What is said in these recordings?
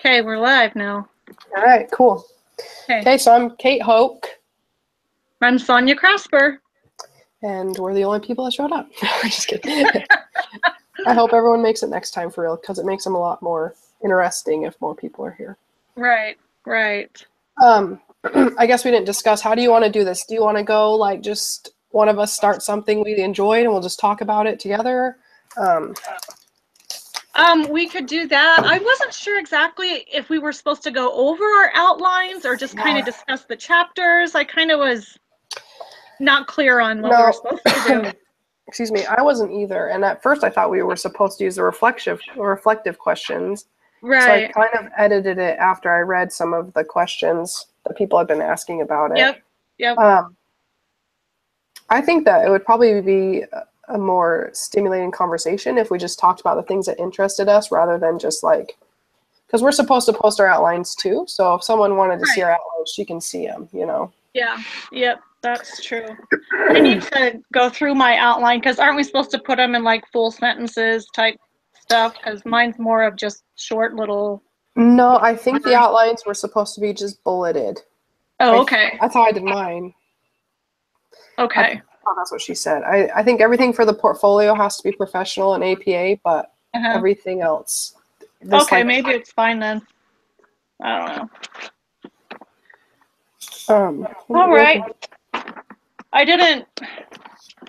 Okay, we're live now. All right, cool. Okay. Okay, so I'm Kate Hoke. I'm Sonia Crasper. And we're the only people that showed up. Just kidding. I hope everyone makes it next time for real, because it makes them a lot more interesting if more people are here. Right, right. I guess we didn't discuss, how do you want to do this? Do you want to go, like, just one of us start something we enjoyed and we'll just talk about it together? We could do that. I wasn't sure exactly if we were supposed to go over our outlines or just kind of discuss the chapters. I kind of was not clear on what we were supposed to do. Excuse me, I wasn't either. And at first I thought we were supposed to use the reflective questions. Right. So I kind of edited it after I read some of the questions that people have been asking about it. Yep. I think that it would probably be a more stimulating conversation if we just talked about the things that interested us rather than just like, because we're supposed to post our outlines too. So if someone wanted to see our outlines, she can see them, you know? Yeah, yep, that's true. I need to go through my outline because aren't we supposed to put them in like full sentences type stuff? Because mine's more of just short little. No, I think the outlines were supposed to be just bulleted. Oh, okay. That's how I did mine. Okay. That's what she said. I think everything for the portfolio has to be professional and APA, but everything else. Okay, maybe it's fine then. I don't know. All right. I didn't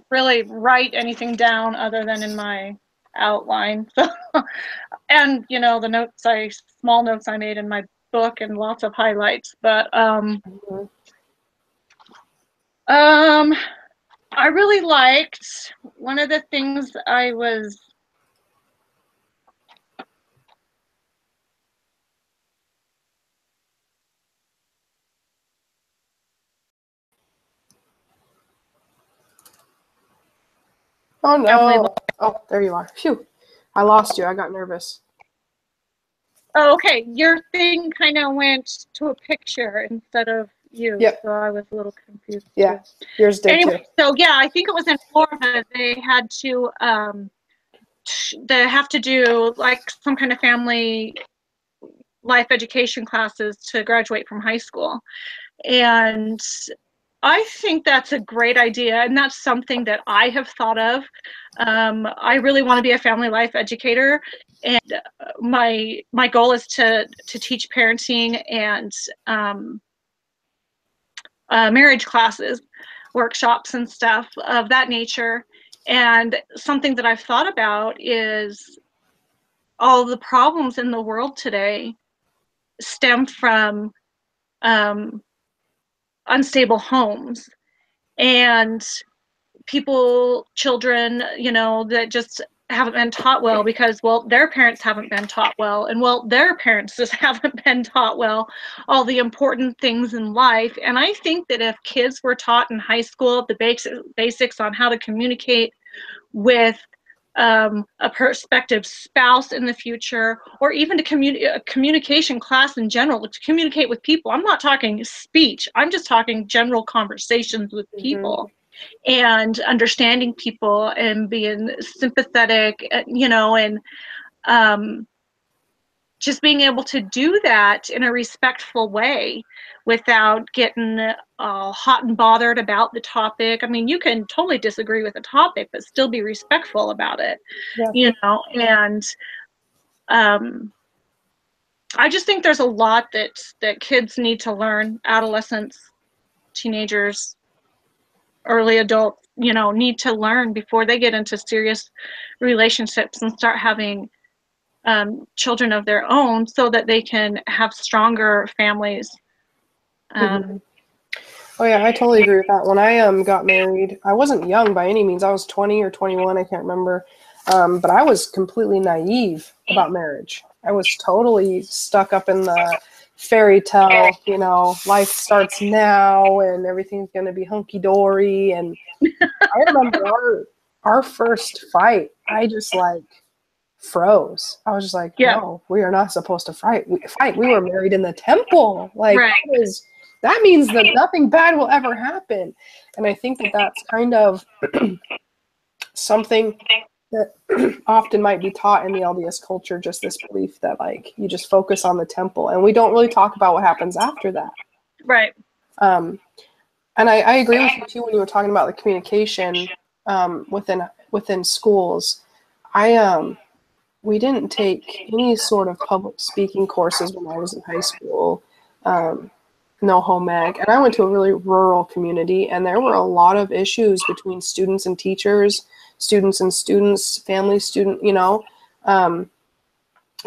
really write anything down other than in my outline. So, and you know, the small notes I made in my book and lots of highlights, but I really liked one of the things I was Oh no. Oh, there you are. Phew. I lost you. I got nervous. Oh, okay. Your thing kind of went to a picture instead of you. Yep. So I was a little confused. Yeah. Yours did anyway, too. So yeah, I think it was in Florida. They had to do like some kind of family life education classes to graduate from high school. And I think that's a great idea, and that's something that I have thought of. I really want to be a family life educator, and my goal is to teach parenting and marriage classes, workshops and stuff of that nature. And something that I've thought about is all the problems in the world today stem from unstable homes and children, you know, that just haven't been taught well because, well, their parents haven't been taught well, and well, their parents just haven't been taught well all the important things in life. And I think that if kids were taught in high school the basics on how to communicate with a prospective spouse in the future, or even a communication class in general, to communicate with people. I'm not talking speech, I'm just talking general conversations with people and understanding people and being sympathetic, you know, and just being able to do that in a respectful way without getting hot and bothered about the topic. I mean, you can totally disagree with the topic, but still be respectful about it, you know, and I just think there's a lot that kids need to learn, adolescents, teenagers, early adults, you know, need to learn before they get into serious relationships and start having children of their own, so that they can have stronger families. Oh yeah, I totally agree with that. When I got married, I wasn't young by any means. I was 20 or 21, I can't remember. But I was completely naive about marriage. I was totally stuck up in the fairy tale, you know, life starts now and everything's going to be hunky-dory. And I remember our first fight, I just like froze. I was just like, no, we are not supposed to fight. We were married in the temple. Like, that means that nothing bad will ever happen. And I think that that's kind of something that often might be taught in the LDS culture, just this belief that like you just focus on the temple, and we don't really talk about what happens after that. Right. And I agree with you too when you were talking about the communication within schools. We didn't take any sort of public speaking courses when I was in high school. No home ec, and I went to a really rural community, and there were a lot of issues between students and teachers, students and students, family student, and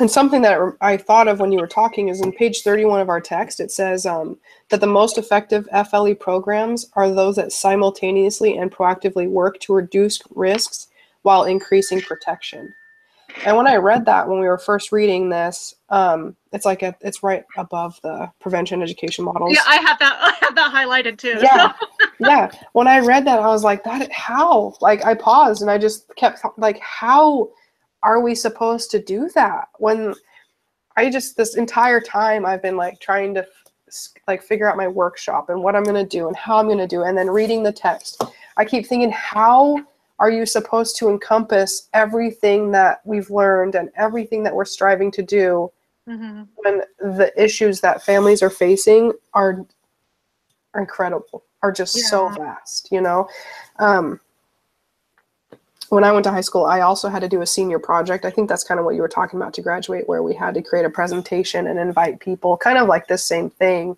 something that I thought of when you were talking is in page 31 of our text. It says that the most effective FLE programs are those that simultaneously and proactively work to reduce risks while increasing protection. And when I read that, when we were first reading this, it's like it's right above the prevention education models. Yeah, I have that highlighted too. Yeah, yeah. When I read that, I was like, how? Like, I paused and I just kept like, how are we supposed to do that? When this entire time I've been like trying to like figure out my workshop and what I'm going to do and how I'm going to do it, and then reading the text, I keep thinking, how are you supposed to encompass everything that we've learned and everything that we're striving to do when the issues that families are facing are incredible, are just so vast, when I went to high school, I also had to do a senior project. I think that's kind of what you were talking about to graduate, where we had to create a presentation and invite people, kind of like this same thing.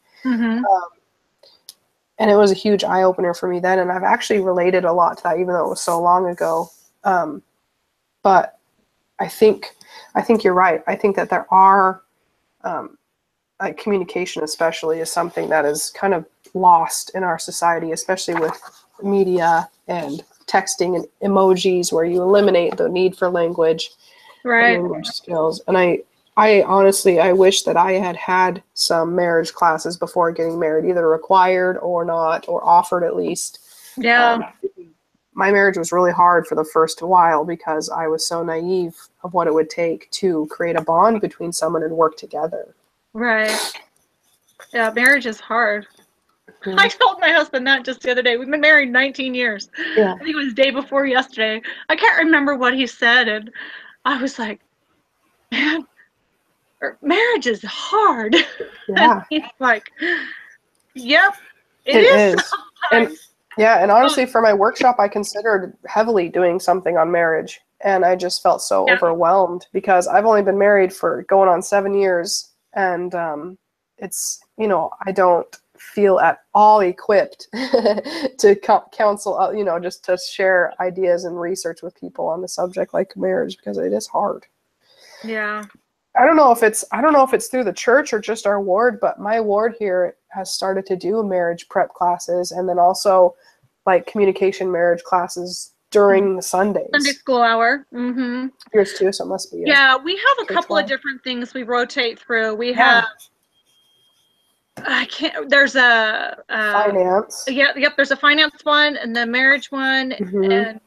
And it was a huge eye opener for me then. And I've actually related a lot to that, even though it was so long ago. But I think you're right. I think that there are, like communication especially is something that is kind of lost in our society, especially with media and texting and emojis, where you eliminate the need for language, right, and language skills. And I honestly, I wish that I had some marriage classes before getting married, either required or not, or offered at least. Yeah. My marriage was really hard for the first while because I was so naive of what it would take to create a bond between someone and work together. Right. Yeah, marriage is hard. I told my husband that just the other day. We've been married 19 years. Yeah. I think it was the day before yesterday. I can't remember what he said, and I was like, man, marriage is hard. Yeah. And he's like, yep, it is. And yeah, and honestly, Oh. for my workshop, I considered heavily doing something on marriage, and I just felt so overwhelmed because I've only been married for going on 7 years, and it's, I don't feel at all equipped to counsel, just to share ideas and research with people on the subject like marriage, because it is hard. Yeah. I don't know if it's through the church or just our ward, but my ward here has started to do marriage prep classes, and then also like communication marriage classes during the Sundays. Sunday school hour. Yours too, so it must be. Yeah, we have a couple of different things we rotate through. We have, there's a finance. Yep, there's a finance one and the marriage one, and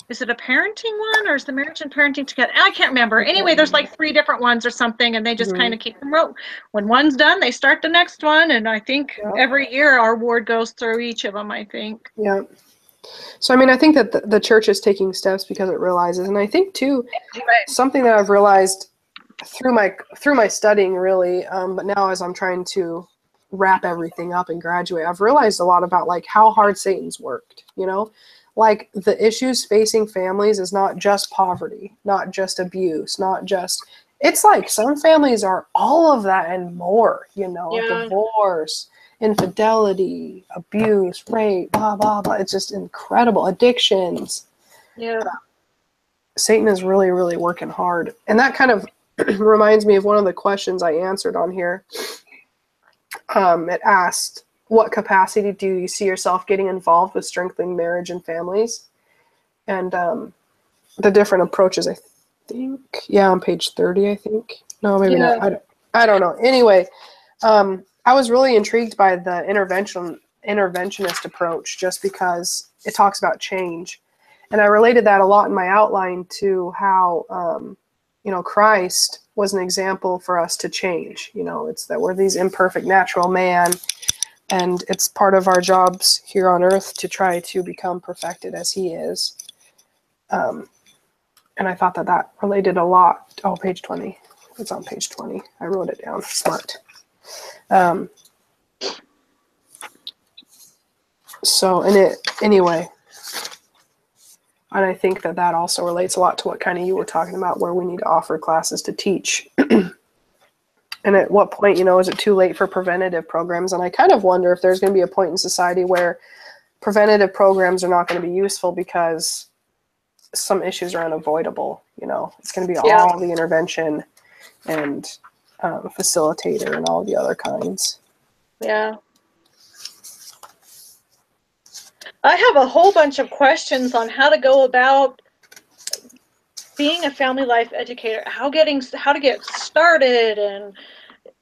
is it a parenting one, or is the marriage and parenting together? I can't remember. Anyway, there's like 3 different ones or something, and they just kind of keep them wrote. When one's done, they start the next one, and I think every year our ward goes through each of them, I think. Yeah. So, I mean, I think that the church is taking steps because it realizes, and I think too, something that I've realized through my studying really, but now as I'm trying to wrap everything up and graduate, I've realized a lot about like how hard Satan's worked, like the issues facing families is not just poverty, not just abuse, it's like some families are all of that and more, divorce, infidelity, abuse, rape, blah, blah, blah. It's just incredible. Addictions. Yeah. Satan is really, really working hard. And that kind of reminds me of one of the questions I answered on here. It asked, what capacity do you see yourself getting involved with strengthening marriage and families? And the different approaches, I think. Yeah, on page 30, I think. No, maybe not. I don't know. Anyway, I was really intrigued by the interventionist approach just because it talks about change. And I related that a lot in my outline to how, Christ was an example for us to change. It's that we're these imperfect natural man, And it's part of our jobs here on earth to try to become perfected as he is. And I thought that related a lot. Oh, page 20. It's on page 20. I wrote it down. Smart. Anyway, and I think that also relates a lot to what kind of you were talking about, where we need to offer classes to teach. And at what point, is it too late for preventative programs? And I kind of wonder if there's going to be a point in society where preventative programs are not going to be useful because some issues are unavoidable. It's going to be all the intervention and facilitator and all the other kinds. Yeah. I have a whole bunch of questions on how to go about being a family life educator, how to get started, and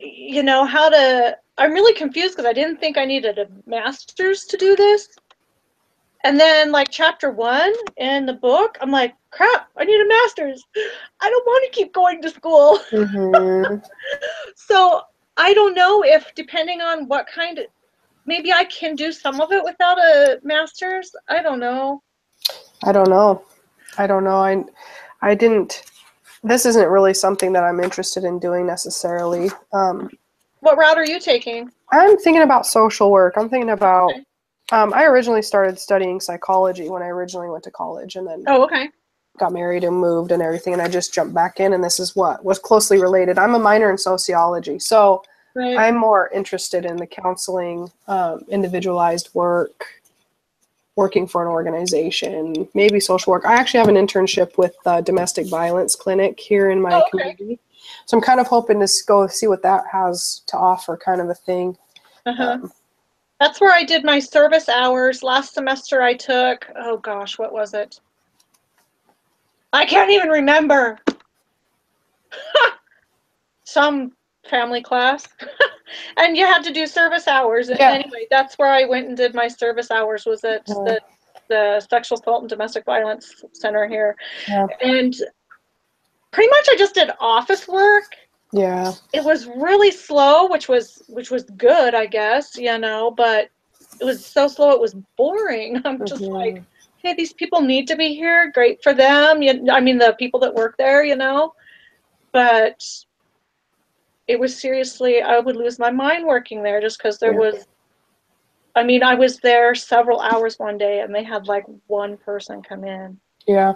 I'm really confused because I didn't think I needed a master's to do this. And then like chapter 1 in the book, I'm like, crap, I need a master's. I don't want to keep going to school. Mm-hmm. So I don't know if, depending on what maybe I can do some of it without a master's. I don't know. I didn't, this isn't really something that I'm interested in doing necessarily. What route are you taking? I'm thinking about social work. I'm thinking about, I originally started studying psychology when I originally went to college, and then got married and moved and everything, and I just jumped back in, and this is what was closely related. I'm a minor in sociology, so I'm more interested in the counseling, individualized work, working for an organization, maybe social work. I actually have an internship with the domestic violence clinic here in my community. So I'm kind of hoping to go see what that has to offer, kind of a thing. That's where I did my service hours. Last semester I took, oh gosh, what was it? I can't even remember. Some family class. And you had to do service hours. Anyway, that's where I went and did my service hours, was at the Sexual Assault and Domestic Violence Center here. And pretty much I just did office work. Yeah. It was really slow, which was good, I guess, but it was so slow it was boring. I'm just like, hey, these people need to be here. Great for them. I mean, the people that work there, but it was seriously, I would lose my mind working there just because there was, I mean, I was there several hours one day and they had like one person come in. Yeah.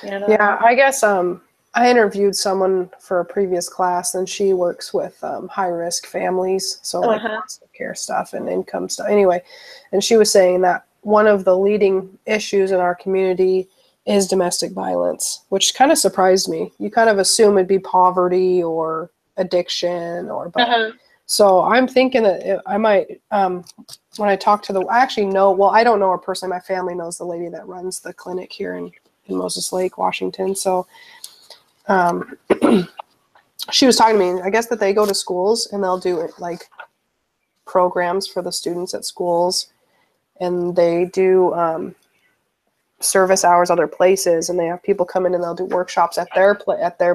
Yeah, I guess I interviewed someone for a previous class, and she works with high-risk families, so like foster care stuff and income stuff. Anyway, and she was saying that one of the leading issues in our community is domestic violence, which kind of surprised me. You kind of assume it'd be poverty or addiction so I'm thinking that I might, when I talk to I actually know, well, I don't know her personally. My family knows the lady that runs the clinic here in Moses Lake, Washington. So she was talking to me, I guess that they go to schools and they'll do like programs for the students at schools, and they do service hours other places, and they have people come in and they'll do workshops at their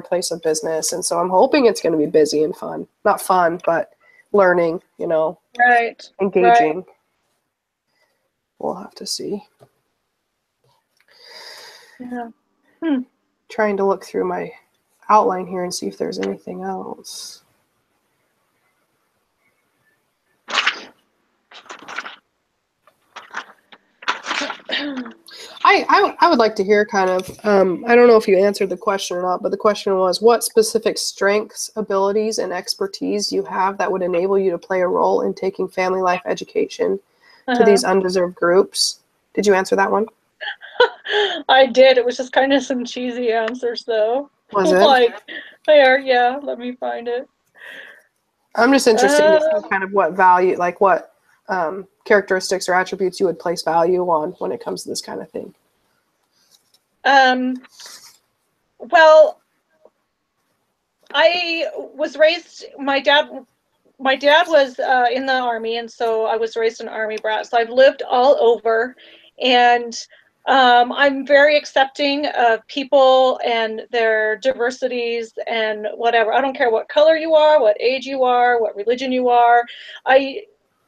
place of business. And so I'm hoping it's going to be busy and fun. Not fun, but learning, engaging. Right. We'll have to see. Yeah. Trying to look through my outline here and see if there's anything else. I would like to hear kind of, I don't know if you answered the question or not, but the question was, what specific strengths, abilities, and expertise do you have that would enable you to play a role in taking family life education to these undeserved groups? Did you answer that one? I did. It was just kind of some cheesy answers, though. Was it? Like, there, yeah, let me find it. I'm just interested to see kind of what value, like what characteristics or attributes you would place value on when it comes to this kind of thing. Well, I was raised, my dad was in the Army, and so I was raised an Army brat. So I've lived all over, and I'm very accepting of people and their diversities and whatever. I don't care what color you are, what age you are, what religion you are.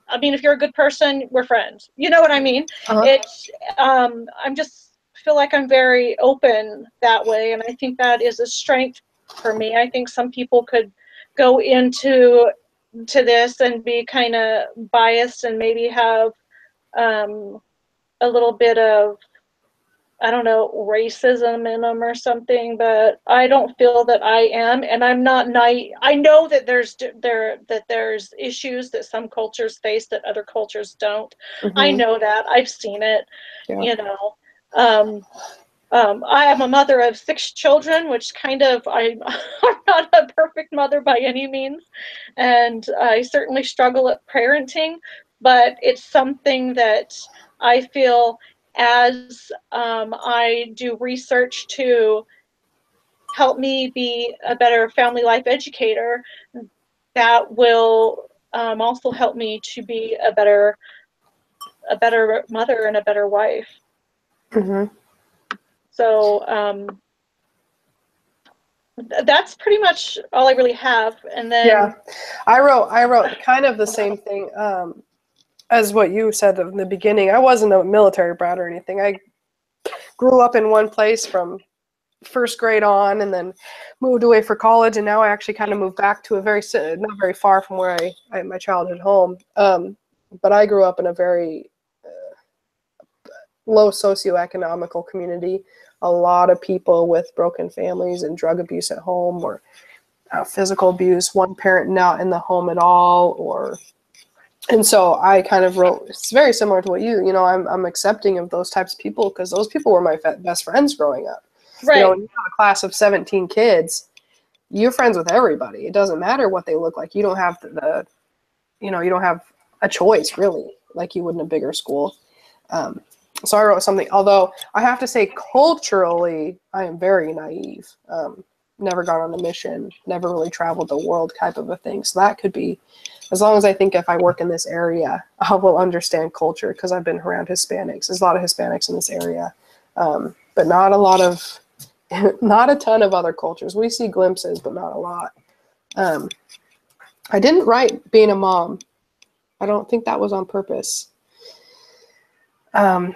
I mean, if you're a good person, we're friends. You know what I mean? Uh-huh. It's I'm just feel like I'm very open that way, and I think that is a strength for me. I think some people could go into this and be kind of biased and maybe have a little bit of, I don't know, racism in them or something, but I don't feel that I am, and I'm not naive. I know that there's issues that some cultures face that other cultures don't. I Mm-hmm. know that. I've seen it, Yeah. you know. Um, I am a mother of 6 children, which kind of I'm not a perfect mother by any means, and I certainly struggle at parenting, but it's something that I feel as I do research to help me be a better family life educator, that will also help me to be a better mother and a better wife. Mm-hmm. So that's pretty much all I really have. And Yeah. then, I wrote kind of the same thing as what you said in the beginning. I wasn't a military brat or anything. I grew up in one place from first grade on, and then moved away for college, and now I actually kind of moved back to a not very far from where I my childhood home. But I grew up in a very low socioeconomical community. A lot of people with broken families and drug abuse at home, or physical abuse, one parent not in the home at all, or and so I kind of wrote, it's very similar to what I'm accepting of those types of people, because those people were my best friends growing up. right. When you have a class of 17 kids, you're friends with everybody. It doesn't matter what they look like. You don't have you don't have a choice really, like you would in a bigger school. Um, so I wrote something, although I have to say culturally, I am very naive. Never gone on a mission, never really traveled the world type of a thing. So that could be, as long as I think if I work in this area, I will understand culture, because I've been around Hispanics. There's a lot of Hispanics in this area, but not a lot of, not a ton of other cultures. We see glimpses, but not a lot. Um, I didn't write being a mom. I don't think that was on purpose. Um,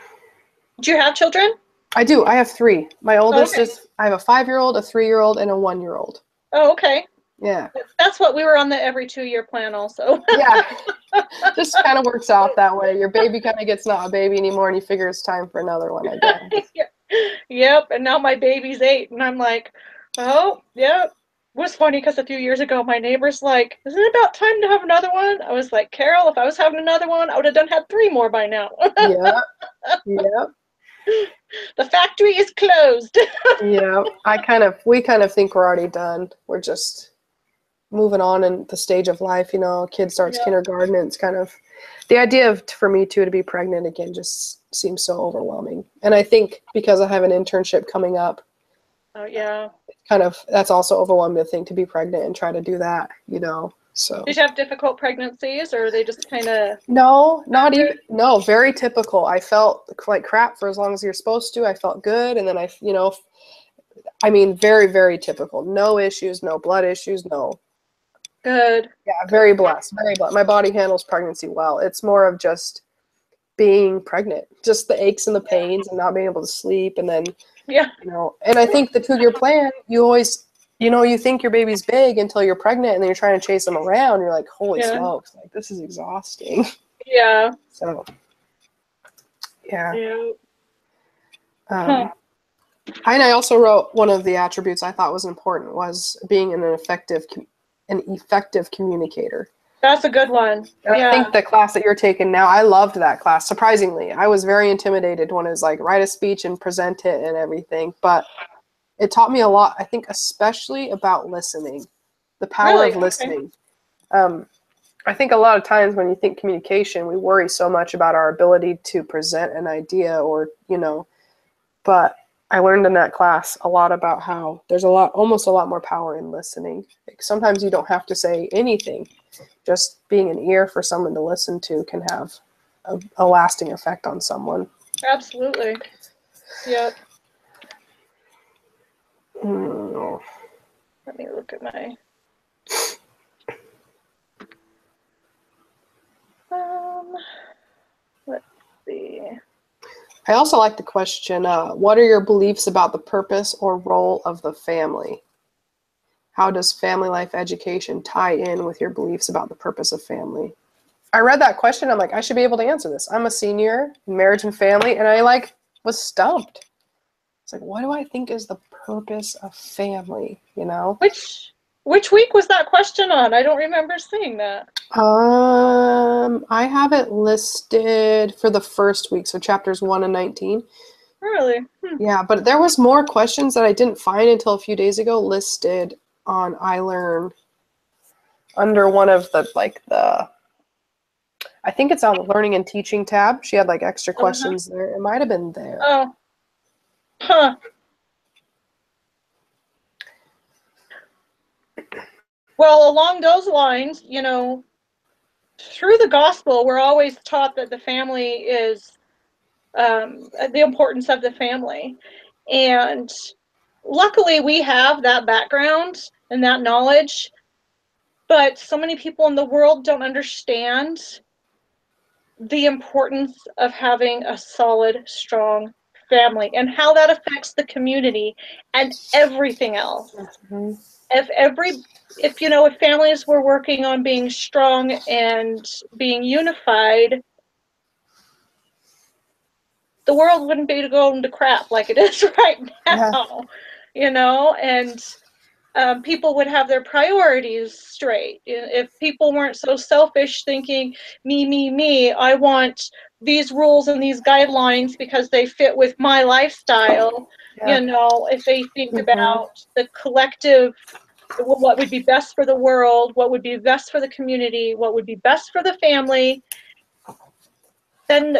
Do you have children? I do. I have three. My Oh, oldest okay. is, I have a 5-year-old, a 3-year-old, and a 1-year-old. Oh, okay. Yeah. That's what we were on the every 2-year plan also. Yeah. Just kind of works out that way. Your baby kind of gets not a baby anymore, and you figure it's time for another one, I guess. Yep. And now my baby's 8, and I'm like, oh, yep. It was funny because a few years ago, my neighbor's like, isn't it about time to have another one? I was like, Carol, if I was having another one, I would have had 3 more by now. Yeah. Yeah. The factory is closed. Yeah. We kind of think we're already done. We're just moving on in the stage of life. Kid starts Yeah. kindergarten, and it's kind of the idea of, for me too, to be pregnant again just seems so overwhelming. And I think because I have an internship coming up, Oh, yeah. kind of, that's also overwhelming to think, to be pregnant and try to do that, so. Did you have difficult pregnancies, or are they just kind of No, not even, average? no, very typical. I felt like crap for as long as you're supposed to. I felt good. And then I mean, very, very typical. No issues, no blood issues, no. Good. Yeah, very blessed, very blessed. My body handles pregnancy well. It's more of just being pregnant, just the aches and the pains and not being able to sleep. And then, Yeah. and I think the 2-year plan, you always, you think your baby's big until you're pregnant, and then you're trying to chase them around. You're like, holy Yeah. smokes, like this is exhausting. Yeah. So, yeah. Yeah. Huh. Um, and I also wrote, one of the attributes I thought was important was being an effective communicator. That's a good one. And I Yeah. think the class that you're taking now, I loved that class. Surprisingly, I was very intimidated when it was like write a speech and present it and everything. But it taught me a lot, I think, especially about listening, the power Really? of Okay. listening. I think a lot of times when you think communication, we worry so much about our ability to present an idea, or, but I learned in that class a lot about how there's almost a lot more power in listening. Like sometimes you don't have to say anything. Just being an ear for someone to listen to can have a lasting effect on someone. Absolutely. Yep. Mm. Let me look at my. I also like the question, what are your beliefs about the purpose or role of the family? How does family life education tie in with your beliefs about the purpose of family? I read that question. I'm like, I should be able to answer this. I'm a senior in marriage and family, and I like was stumped. It's like, what do I think is the purpose of family? You know? Which week was that question on? I don't remember seeing that. I have it listed for the first week, so chapters 1 and 19. Really? Yeah, but there was more questions that I didn't find until a few days ago listed on iLearn under one of the I think it's on the learning and teaching tab. She had like extra questions there. It might have been there. Oh. Huh. Well, along those lines, you know, through the gospel, we're always taught that the family is the importance of the family. And luckily, we have that background and that knowledge. But so many people in the world don't understand the importance of having a solid, strong family and how that affects the community and everything else. Mm-hmm. If families were working on being strong and being unified, the world wouldn't be going to crap like it is right now, and people would have their priorities straight. If people weren't so selfish thinking, me, I want these rules and these guidelines because they fit with my lifestyle, if they think about the collective, what would be best for the world, what would be best for the community, what would be best for the family, then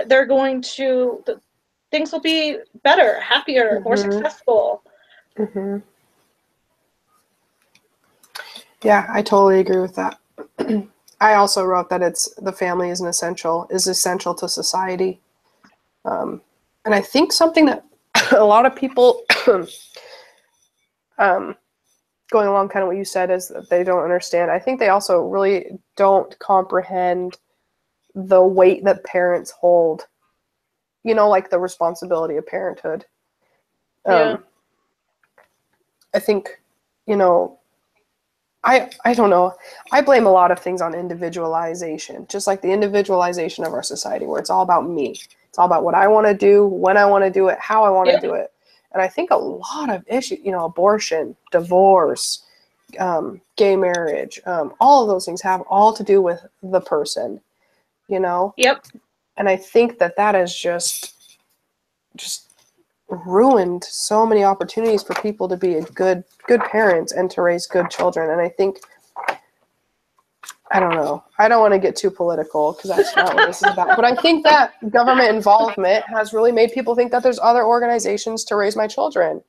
things will be better, happier, more successful. Yeah, I totally agree with that. I also wrote that the family is essential to society. And I think something that a lot of people, going along kind of what you said, is that they don't understand. I think they also really don't comprehend the weight that parents hold, like the responsibility of parenthood. I think, I don't know. I blame a lot of things on individualization, just like the individualization of our society, where it's all about me. It's all about what I want to do, when I want to do it, how I want to do it. And I think a lot of issues, abortion, divorce, gay marriage, all of those things have all to do with the person, Yep. And I think that has just ruined so many opportunities for people to be a good parents and to raise good children. And I think, I don't know, I don't want to get too political because that's not what this is about, but I think that government involvement has really made people think that there's other organizations to raise my children.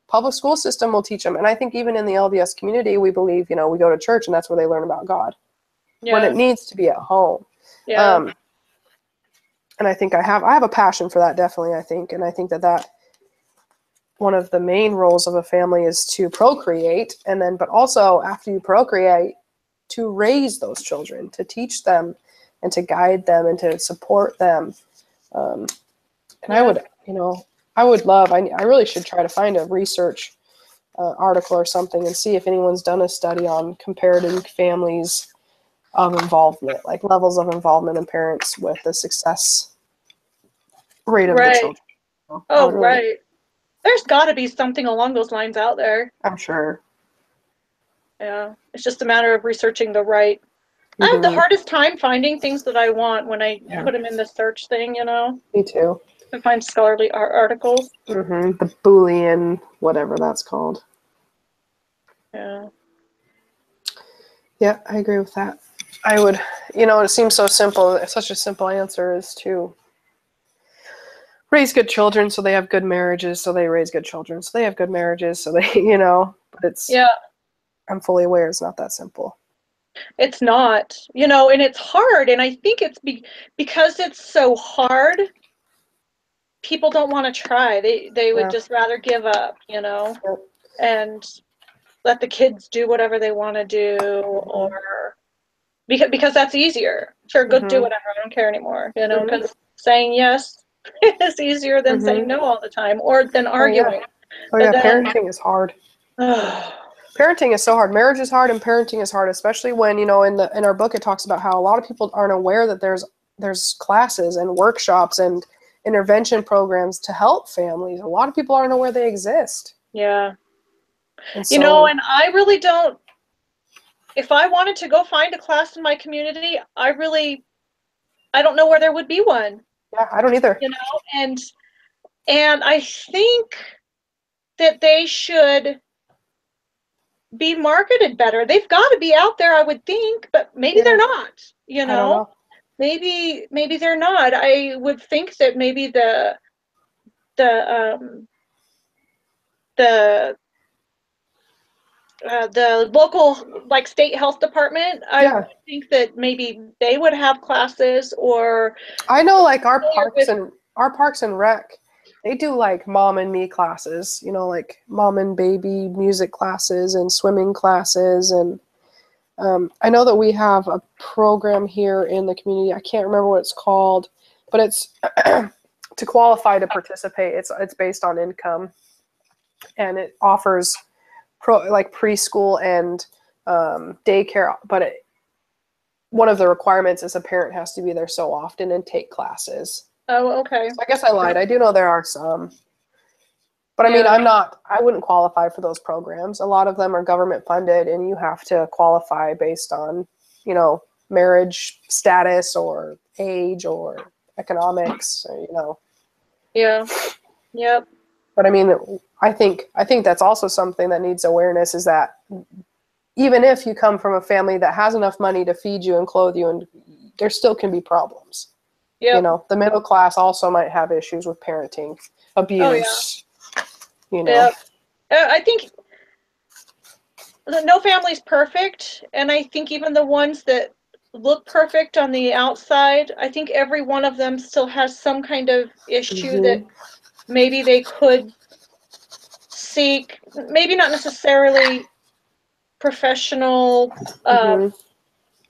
Public school system will teach them. And I think even in the LDS community, we believe, we go to church and that's where they learn about God, when it needs to be at home. And I think I have a passion for that, definitely, I think. And I think that one of the main roles of a family is to procreate, but also after you procreate, to raise those children, to teach them and to guide them and to support them. And I really should try to find a research article or something and see if anyone's done a study on comparative families of involvement, like levels of involvement in parents with the success rate of the children. Right. There's got to be something along those lines out there. I'm sure. Yeah. It's just a matter of researching the right. I have the hardest time finding things that I want when I put them in the search thing, Me too. To find scholarly articles. The Boolean, whatever that's called. Yeah. Yeah, I agree with that. I would, it seems so simple. Such a simple answer is to raise good children so they have good marriages, so they raise good children so they have good marriages, so they, but it's, I'm fully aware it's not that simple. It's not, and it's hard. And I think it's because it's so hard, people don't want to try. They would just rather give up, and let the kids do whatever they want to do, or because that's easier. Sure, go do whatever. I don't care anymore, because saying yes It's easier than saying no all the time, or than arguing. Oh yeah, parenting is hard. Parenting is so hard. Marriage is hard, and parenting is hard, especially when, in our book it talks about how a lot of people aren't aware that there's classes and workshops and intervention programs to help families. A lot of people aren't aware they exist. Yeah. And and I really don't, if I wanted to go find a class in my community, I don't know where there would be one. Yeah, I don't either. And I think that they should be marketed better. They've got to be out there, I would think, but maybe they're not, I don't know. Maybe they're not. I would think that maybe the local, like, state health department, I think that maybe they would have classes. Or I know, like, our Parks and Rec, they do like mom and me classes, like mom and baby music classes and swimming classes. And I know that we have a program here in the community. I can't remember what it's called, but it's to qualify to participate. It's based on income, and it offers preschool and daycare. But one of the requirements is a parent has to be there so often and take classes. Oh, okay. So I guess I lied. I do know there are some. But I mean, I wouldn't qualify for those programs. A lot of them are government funded, and you have to qualify based on, marriage status or age or economics, Yeah. Yep. But I mean, I think that's also something that needs awareness, is that even if you come from a family that has enough money to feed you and clothe you, and there still can be problems. Yep. The middle class also might have issues with parenting, abuse. Yep. I think no family's perfect, and I think even the ones that look perfect on the outside, I think every one of them still has some kind of issue that maybe they could seek, maybe not necessarily professional,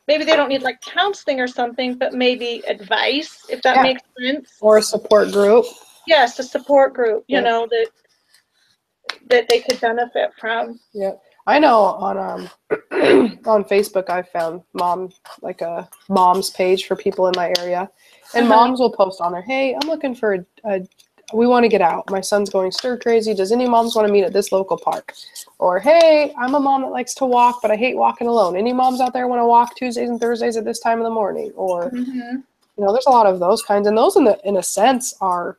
maybe they don't need like counseling or something, but maybe advice, if that makes sense. Or a support group. Yes, a support group, that they could benefit from. Yeah. I know on on Facebook I found a mom's page for people in my area. And moms will post on there, hey, I'm looking for we want to get out. My son's going stir crazy. Does any moms want to meet at this local park? Or, hey, I'm a mom that likes to walk, but I hate walking alone. Any moms out there want to walk Tuesdays and Thursdays at this time of the morning? Or, there's a lot of those kinds. And those, in a sense, are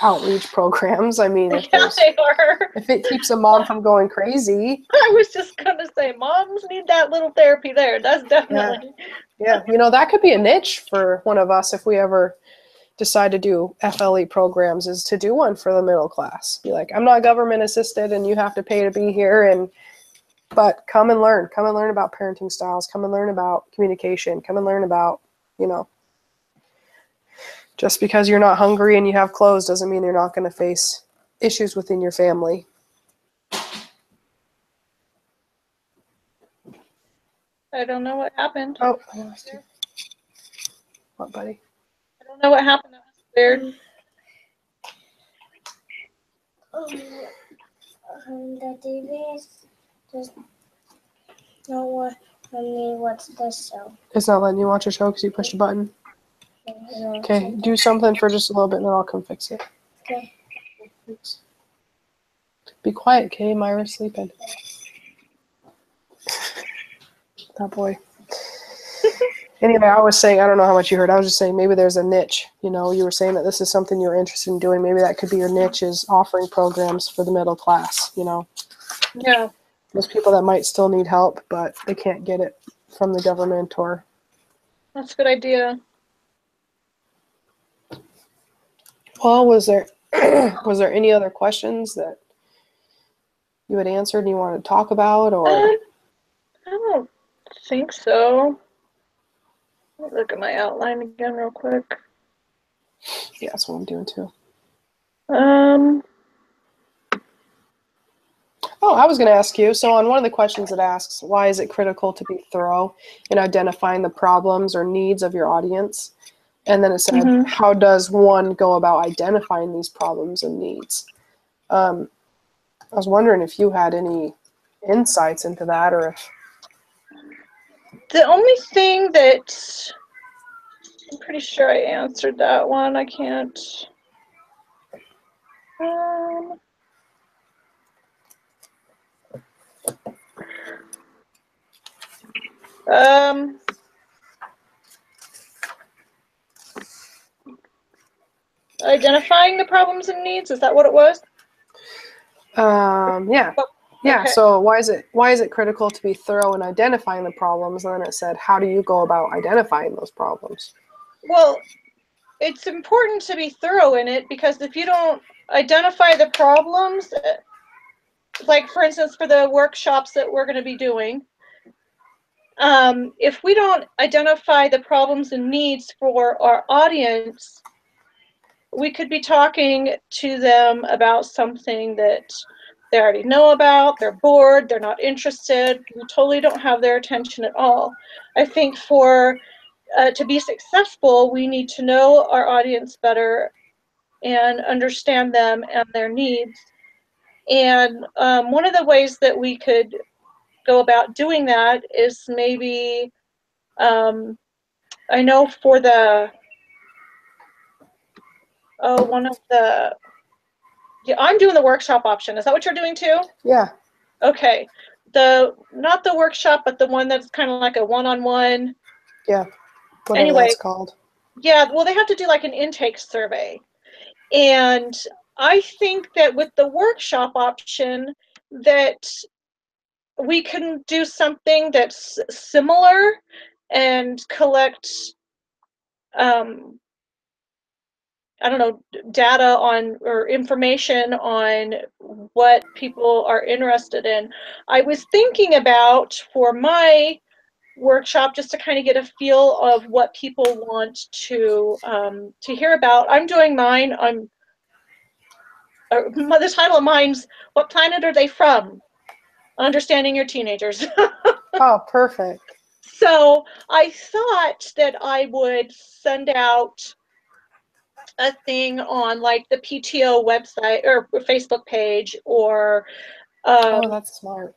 outreach programs. I mean, they are. If it keeps a mom from going crazy. I was just going to say, moms need that little therapy there. That's definitely. Yeah. That could be a niche for one of us if we ever decide to do FLE programs, is to do one for the middle class. Be like, I'm not government assisted and you have to pay to be here, but come and learn about parenting styles, come and learn about communication, come and learn about, just because you're not hungry and you have clothes doesn't mean you're not going to face issues within your family. I don't know what happened. Oh, I lost you. What, buddy? I don't know what happened. That was weird. The TV is just not letting me watch this show. It's not letting you watch a show because you pushed a button? Okay, do something for just a little bit and then I'll come fix it. Okay. Thanks. Be quiet, okay? Myra's sleeping. That boy. Anyway, I was saying, I don't know how much you heard. I was just saying maybe there's a niche. You were saying that this is something you're interested in doing. Maybe that could be your niche, is offering programs for the middle class, Yeah. Those people that might still need help, but they can't get it from the government or. That's a good idea. Well, was there any other questions that you had answered and you wanted to talk about, or? I don't think so. Let me look at my outline again real quick. Yeah, that's what I'm doing too. Oh, I was going to ask you, so on one of the questions it asks, why is it critical to be thorough in identifying the problems or needs of your audience? And then it said, how does one go about identifying these problems and needs? I was wondering if you had any insights into that, or if... The only thing that, I'm pretty sure I answered that one. I can't. Identifying the problems and needs, is that what it was? Yeah. Yeah, Okay. so why is it critical to be thorough in identifying the problems? And then it said, how do you go about identifying those problems? Well, it's important to be thorough in it, because if you don't identify the problems, like for instance, for the workshops that we're going to be doing, if we don't identify the problems and needs for our audience, we could be talking to them about something that they already know about, they're bored, they're not interested, we totally don't have their attention at all. I think for to be successful, we need to know our audience better and understand them and their needs. And one of the ways that we could go about doing that is maybe, I know for the, one of the, yeah, I'm doing the workshop option. Is that what you're doing too? Yeah. Okay. Not the workshop, but the one that's kind of like a one-on-one. Yeah. Whatever Anyway, that's called. Yeah, well, they have to do like an intake survey. And I think that with the workshop option, that we can do something that's similar and collect, I don't know, data on or information on what people are interested in. I was thinking about, for my workshop, just to kind of get a feel of what people want to hear about. I'm doing mine. The title of mine's "What Planet Are They From? Understanding Your Teenagers." Oh, perfect. So I thought that I would send out a thing on like the PTO website or Facebook page, or Oh, that's smart.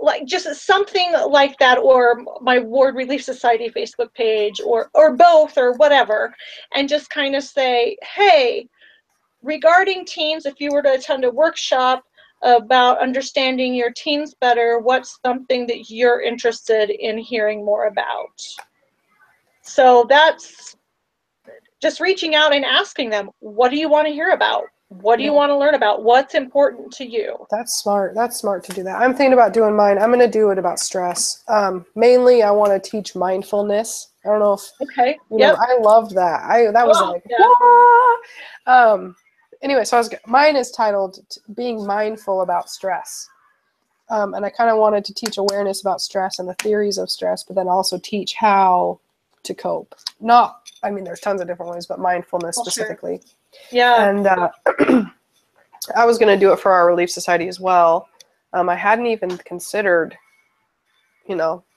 like just something like that, or my Ward Relief Society Facebook page, or both, or whatever, and just kind of say, hey, regarding teens, if you were to attend a workshop about understanding your teens better, what's something that you're interested in hearing more about? So that's just reaching out and asking them, what do you want to hear about? What do you want to learn about? What's important to you? That's smart. That's smart to do that. I'm thinking about doing mine. I'm going to do it about stress. Mainly, I want to teach mindfulness. I don't know if you know. I loved that. That was anyway, so mine is titled "Being Mindful About Stress," and I kind of wanted to teach awareness about stress and the theories of stress, but then also teach how to cope. I mean, there's tons of different ways, but mindfulness specifically. Sure. Yeah. And I was going to do it for our Relief Society as well. I hadn't even considered,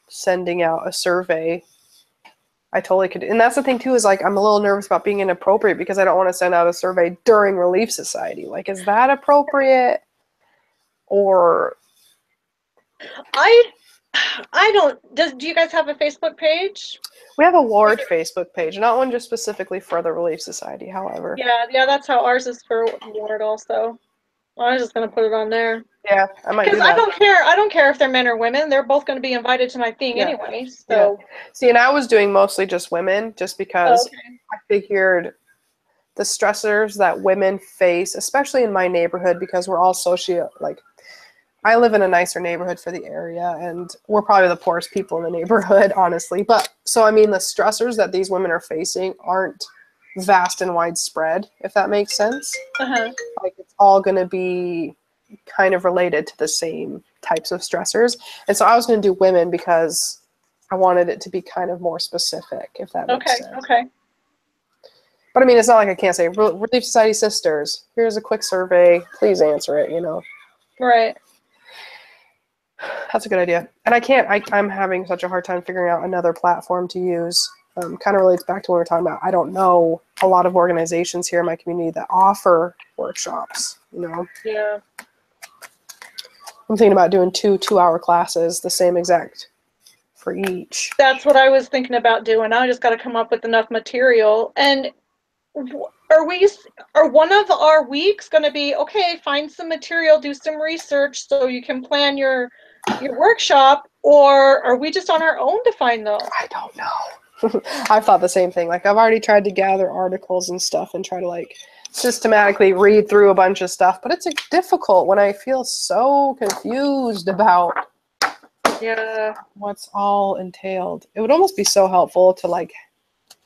sending out a survey. I totally could. And that's the thing, too, is like I'm a little nervous about being inappropriate because I don't want to send out a survey during Relief Society. Like, is that appropriate? Or I don't. Do you guys have a Facebook page? We have a Ward Facebook page, not one just specifically for the Relief Society, however. Yeah, that's how ours is for Ward also. I was just gonna put it on there. Yeah, I might do that. Because I don't care if they're men or women. They're both going to be invited to my thing anyway. So. Yeah. See, and I was doing mostly just women, just because I figured the stressors that women face, especially in my neighborhood, because we're all I live in a nicer neighborhood for the area, and we're probably the poorest people in the neighborhood, honestly. But so, I mean, the stressors that these women are facing aren't vast and widespread, if that makes sense. Like, it's all going to be kind of related to the same types of stressors. And so I was going to do women because I wanted it to be kind of more specific, if that makes sense. Okay. But I mean, it's not like I can't say, Relief Society sisters, here's a quick survey, please answer it, Right. That's a good idea. And I'm having such a hard time figuring out another platform to use. kind of relates back to what we were talking about. I don't know a lot of organizations here in my community that offer workshops, you know. Yeah. I'm thinking about doing two-hour classes, the same exact for each. That's what I was thinking about doing. I just got to come up with enough material. And are one of our weeks going to be, okay, find some material, do some research so you can plan your workshop, or are we just on our own to find those? I don't know. I've thought the same thing. Like, I've already tried to gather articles and stuff and try to like systematically read through a bunch of stuff, but it's difficult when I feel so confused about what's all entailed. It would almost be so helpful to like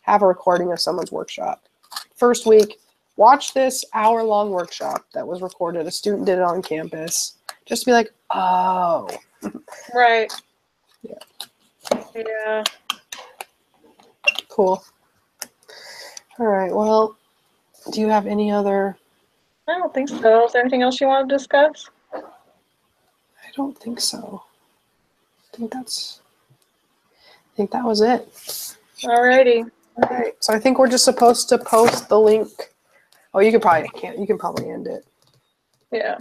have a recording of someone's workshop. First week, watch this hour-long workshop that was recorded. A student did it on campus. Just to be like, oh. Right. Yeah. Yeah. Cool. All right. Well, do you have any other? I don't think so. Is there anything else you want to discuss? I don't think so. I think that was it. Alrighty. All right. So I think we're just supposed to post the link. Oh, you can probably end it. Yeah.